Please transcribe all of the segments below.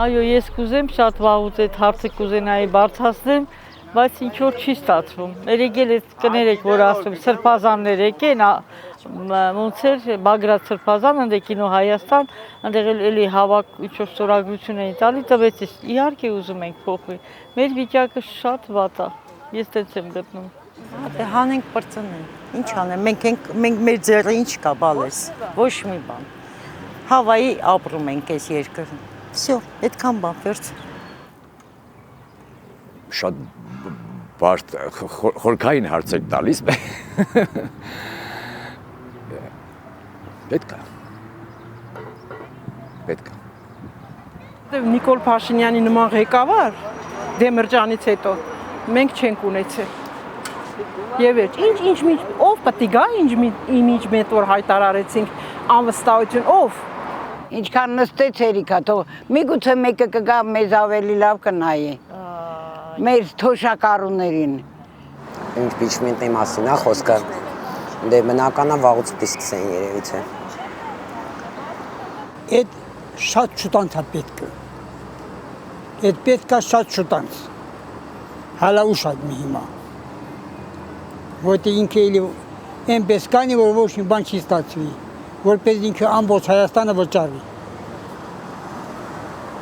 Այո, ես կուզեմ շատ վաղուց այդ հարցը կուզենայի բարձրացնեմ, բայց ինչ որ չի ստացվում։ Երեգել այդ կներեք, որ ասում սրբազաններ եկեն, ոնց էր Բագրատ սրբազան, ընդ կինո Հայաստան, այնտեղ էլի հավաք ինչ որ ստորագրություն էին տալի, տվեց իհարկե ուզում ենք փոխվի։ Մեր վիճակը շատ վատ է։ Ես տենց եմ գտնում։ Դե հանենք բրծնեն։ Ինչ անեմ, մենք մեր ձեռը ինչ կա բալես։ Ոչ մի բան։ Հավայի ապրում ենք այս երկրում։ Всё, այդքան բան վերջ։ Շատ բարդ խորքային հարց եք տալիս։ Պետք է։ Նիկոլ Փաշինյանի նման ղեկավար Դեմիրճյանից հետո մենք չենք ունեցել։ Եվ ինչ ով պետք է գա, ինչ մեծ որ հայտարարեցինք անվստահություն ով։ Ինչքան նստեց Էրիկա, թող միգուցե մեկը կգա մեզ ավելի լավ կնայի։ Մեր թոշակառուներին։ Իմպիչմենտի մասին է խոսքը։ Դե բնականա վաղուց պիտի սկսեն երևի թե։ Այդ շատ շուտանց է պետքը։ Այդ պետք է շատ շուտանց։ Հալա ուշ այդ մի հիմա։ Որտե ինքը էլի այնպես կանի, որ ոչ մի բան չի ստացվի, որպես ինքը ամբողջ Հայաստանը վճարի։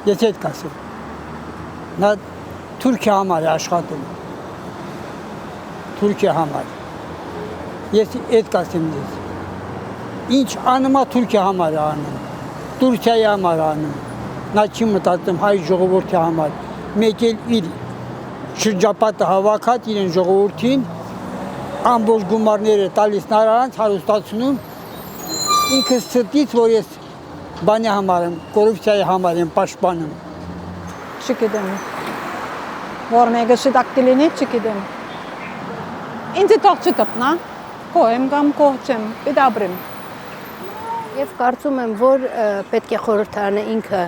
Ես այդ կասեմ։ Նա Թուրքիա համար է աշխատում։ Թուրքիա համար։ Ես այդ կասեմ ես։ Ինչ անում է Թուրքիա համար է անում։ Թուրքիայի համար անում։ Նա չի մտածում հայ ժողովրդի համար։ Մեկ էլ իր շրջապատը հավաքած իրեն ժողովրդին ամբողջ գումարները տալիս նրանց հարստացնում ինքը ստից որ ես բանի համար եմ, կոռուպցիայի համար եմ պաշտպանում։ Չգիտեմ։ Որ մեկը շտակ կլինի, չգիտեմ։ Ինձ թող չկպնա, կողեմ կամ կողջեմ, պետք ապրեմ։ Եվ կարծում եմ, որ պետք է խորհրդարանը ինքը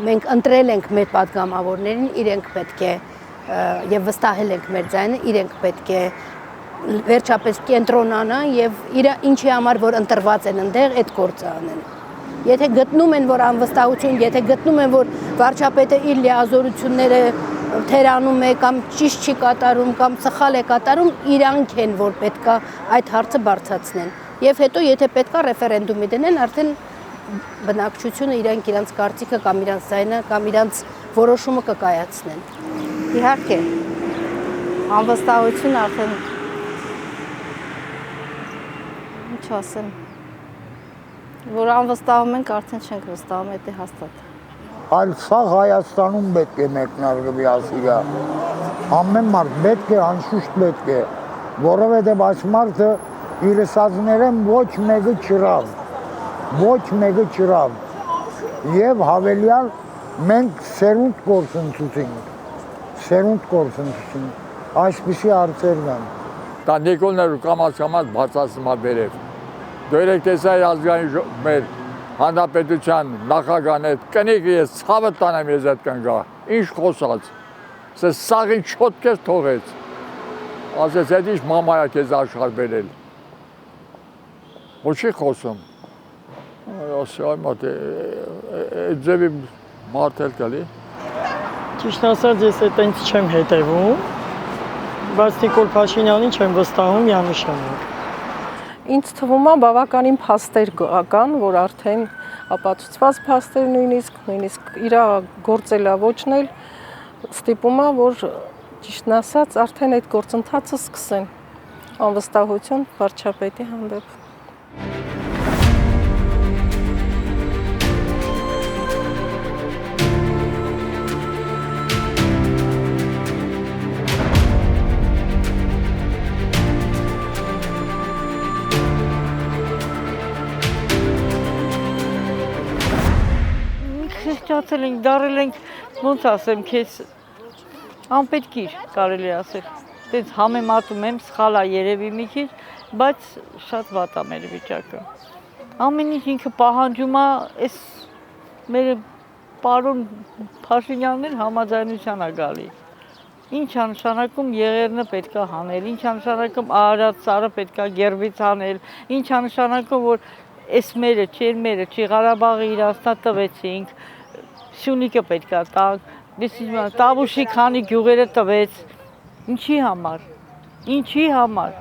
մենք ընտրել ենք մեր պատգամավորներին, իրենք պետք է եւ վստահել ենք մեր ձայնը, իրենք պետք է վերջապես կենտրոնանա եւ իր ինչի համար որ ընտրված են այնտեղ այդ գործը անեն։ Եթե գտնում են որ անվստահություն, եթե գտնում են որ վարչապետը իր լիազորությունները թերանում է կամ ճիշտ չի կատարում կամ սխալ է կատարում, իրանք են որ պետքա այդ հարցը բարձրացնեն։ Եվ հետո եթե պետքա ռեֆերենդումի դնեն, արդեն բնակչությունը իրանք կարծիքը կամ իրանք ձայնը կամ իրանք որոշումը կկայացնեն։ Իհարկե, անվստահություն արդեն ինչ ասեմ, որ անվստահում ենք, արդեն չենք վստահում, դա հաստատ։ Այլ սա Հայաստանում պետք է մեկնարկվի ասիգա։ Ամեն մարդ պետք է, անշուշտ պետք է, որովհետև այս մարդը իր ասածներեն ոչ մեկը չրավ։ Եվ հավելյալ մենք սերունդ գործընթացին, այսպիսի հարցեր կան։ Դա Նիկոլն կամաց բացացնում է վերև։ Դու երեք տեսայի ազգային մեր հանրապետության նախագահն այդ կնիկը ես ցավը տանեմ ես այդ կնգա։ Ինչ խոսած։ Սա սաղին չոտ քեզ թողեց։ Ասես այդ ինչ մամայա քեզ աշխարհ բերել։ Ոչի խոսում։ Ասա մոտ այդ ձևի մարտել կալի։ Ճիշտ ասած ես այտենց չեմ հետևում, բայց Նիկոլ Փաշինյանին չեմ վստահում միանշանակ։ Ինձ թվում է բավականին փաստեր կան, որ արդեն ապացուցված փաստեր նույնիսկ իր գործելավոճն էլ ստիպում է, որ ճիշտն ասած արդեն այդ գործընթացը սկսեն անվստահություն վարչապետի հանդեպ։ Քրիստիացել ենք, դարել ենք, ոնց ասեմ, քեզ անպետքիր կարելի ասել։ Դենց համեմատում եմ, սխալ է երևի մի քիչ, բայց շատ վատ է մեր վիճակը։ Ամեն ինչ ինքը պահանջում է, այս մեր պարոն Փաշինյանն համաձայնության է գալի։ Ինչ է նշանակում եղերնը պետք է հանել, ինչ է նշանակում արած սարը պետք է գերվից հանել, ինչ է նշանակում որ այս մերը չի Ղարաբաղը Իրացնա տվեցինք, Սյունիքը պետք է տակ, Տավուշի քանի գյուղերը տվեց։ Ինչի համար։ Ինչի համար։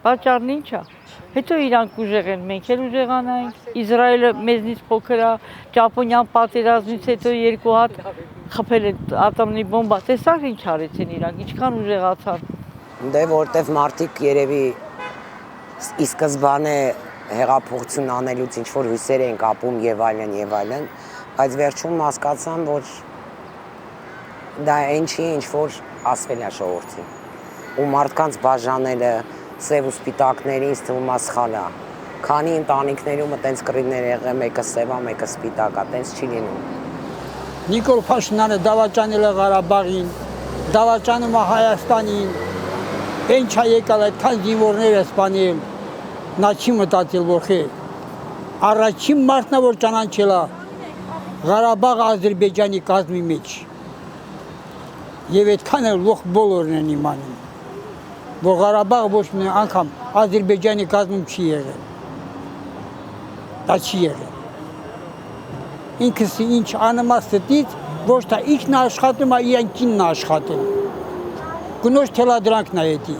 Պատճառն ի՞նչ է։ Հետո իրանք ուժեղ են, մենք էլ ուժեղանայինք։ Իսրայելը մեզնից փոքր է, Ճապոնիան պատերազմից հետո 2 հատ խփել են ատոմնի բոմբա։ Տեսա՞ք ինչ արեցին իրանք, ինչքան ուժեղացան։ Դե որտեվ մարդիկ երևի ի սկզբանե հեղափոխություն անելուց ինչ որ հույսեր են կապում եւ այլն, բայց վերջում հասկացան, որ դա այն չի, ինչ որ ասվել է ժողովրդին։ Ու մարդկանց բաժանելը սև ու սպիտակների ինձ թվում է սխալ է։ Քանի ընտանիքներում այտենց կռիվներ եղել, մեկը սև է, մեկը սպիտակ է, այտենց չի լինում։ Նիկոլ Փաշինյանը դավաճանել է Ղարաբաղին, դավաճանում է Հայաստանին։ Ինչ է եկալ այդքան զինվորներ սպանել, նա չի մտածել, որ խե առաջին մարդն է, որ ճանաչել է Ղարաբաղը Ադրբեջանի կազմի մեջ։ Եվ այդքան էլ ողջ բոլորն են իմանում, որ Ղարաբաղը ոչ մի անգամ Ադրբեջանի կազմում չի եղել։ Դա չի եղել։ Ինքս ինչ անում է ստից, ոչ թե ինքն աշխատում է, իրեն կինն աշխատում։ Գնոջ թելադրանքն է էդի։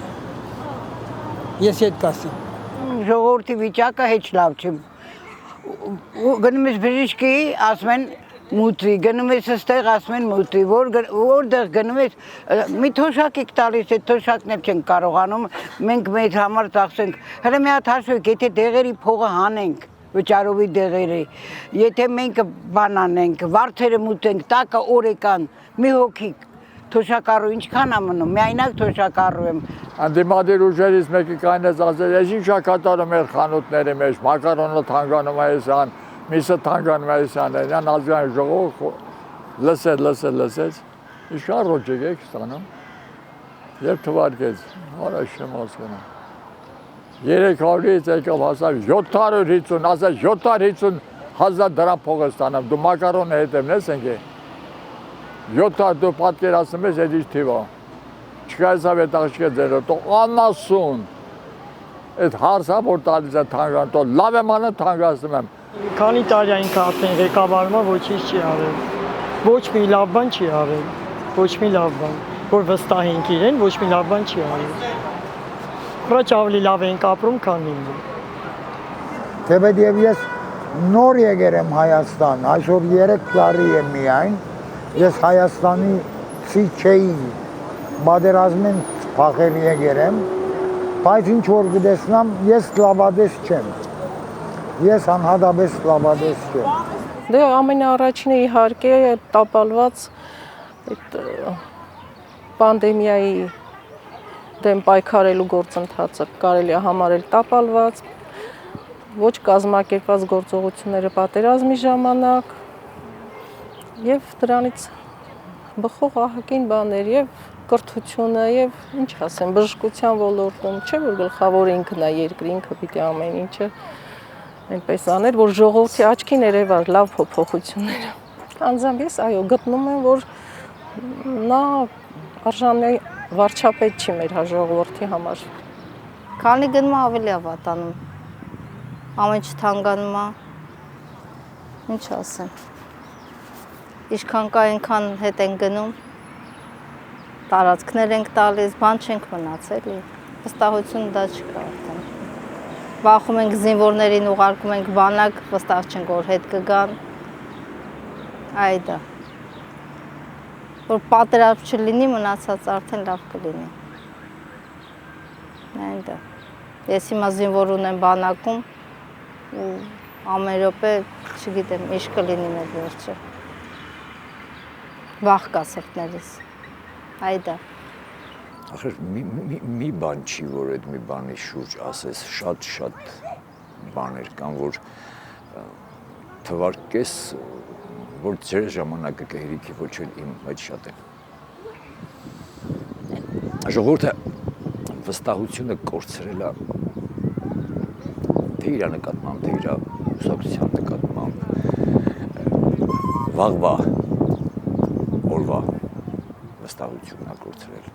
Ես այդ կասեմ։ Ժողովրդի վիճակը հեչ լավ չի։ Գնում ես բժիշկի, ասում են մուտի, գնում ես այստեղ ասում են մուտի, որտեղ գնում ես մի թոշակ եք տալիս, այդ թոշակն էլ չենք կարողանում, մենք մեզ համար ծախսենք։ Հələ մի հատ հաշվեք, եթե դեղերի փողը հանենք, վճարովի դեղերի, եթե մենք բան անենք, վարդերը մուտենք, տակը օրեկան, մի հոգի թոշակառու ինչքան է մնում, միայնակ թոշակառու եմ։ Անդիմադիր ուժերից մեկի կայնեց ասել, ես ինչա կատարում մեր խանութների մեջ, մակարոնը թանգանում է եսան, միսը թանգանում է եսան, են ազգային ժողով լսեց, ինչքան ռոճեկ եք ստանում, և թվարկեց, արա շեմ ասկանում։ 300-ից եկավ հասավ 750, ասա 750 հազար դրամ փող ստանամ, դու մակարոնը հետևն ես ենք է, 700 դու պատկերացնում ես այդ ինչ թիվա, չկա եսավ այդ աղջիկը ձերո, տո անասուն, այդ հարսա որ տալիս է թանգան, տո լավ եմ անը թանգասնում եմ։ Քանի տարի այն արդեն ղեկավարումը ոչինչ չի արել, ոչ մի լավ բան չի արել, ոչ մի լավ բան, որ վստահենք իրեն, ոչ մի լավ բան չի արել։ Առաջ ավելի լավ ենք ապրում, քան ինձ։ Թեպետ ես նոր եկել եմ Հայաստան, այսօր 3 տարի է միայն, ես Հայաստանցի չէի, պատերազմին փախել եկել եմ, բայց ինչ որ գտեսնամ, ես լավադես չեմ։ Ես անհատապես լավադես չեմ։ Դե ամենաառաջինը իհարկե տապալված այդ պանդեմիայի դեմ պայքարելու գործընթացը կարելի է համարել տապալված, ոչ կազմակերպված գործողությունները պատերազմի ժամանակ եւ դրանից բխող ահագին բաներ եւ կրթությունը եւ ինչ ասեմ, բժշկության ոլորտում, չէ՞ որ գլխավոր ինքն է երկրի, ինքը պիտի ամեն ինչը այնպես աներ, որ ժողովրդի աչքին երևար լավ փոփոխություններ։ Անձամբ ես այո գտնում եմ, որ նա արժանի վարչապետ չի մեր ժողովրդի համար։ Քանի գնում է ավելի է վատանում։ Ամեն ինչ թանկանում է։ Ինչ ասեմ։ Ինչքան կա այնքան հետ են գնում։ Տարածքներ ենք տալիս, բան չենք մնացել։ Վստահություն դա չկա արդեն։ Վախում ենք զինվորներին ուղարկում ենք բանակ, վստահ չենք որ հետ կգան։ Այդա։ Որ պատերազմ չլինի, մնացած արդեն լավ կլինի։ Այդա։ Ես հիմա զինվոր ունեմ բանակում ու ամեն րոպե, չգիտեմ, ինչ կլինի մեր վերջը։ Վախ կա սրտներիս։ Այդա։ Ախր մի բան չի, որ այդ մի բանի շուրջ ասես, շատ բաներ կան, որ թվարկես, որ ձեր ժամանակը կհերիքի ոչ էլ իմ այդ շատ է։ Ժողովուրդը վստահությունը կորցրել է թե իր նկատմամբ, թե իր ուսակցության նկատմամբ, վաղվա օրվա վստահությունն է կորցրել։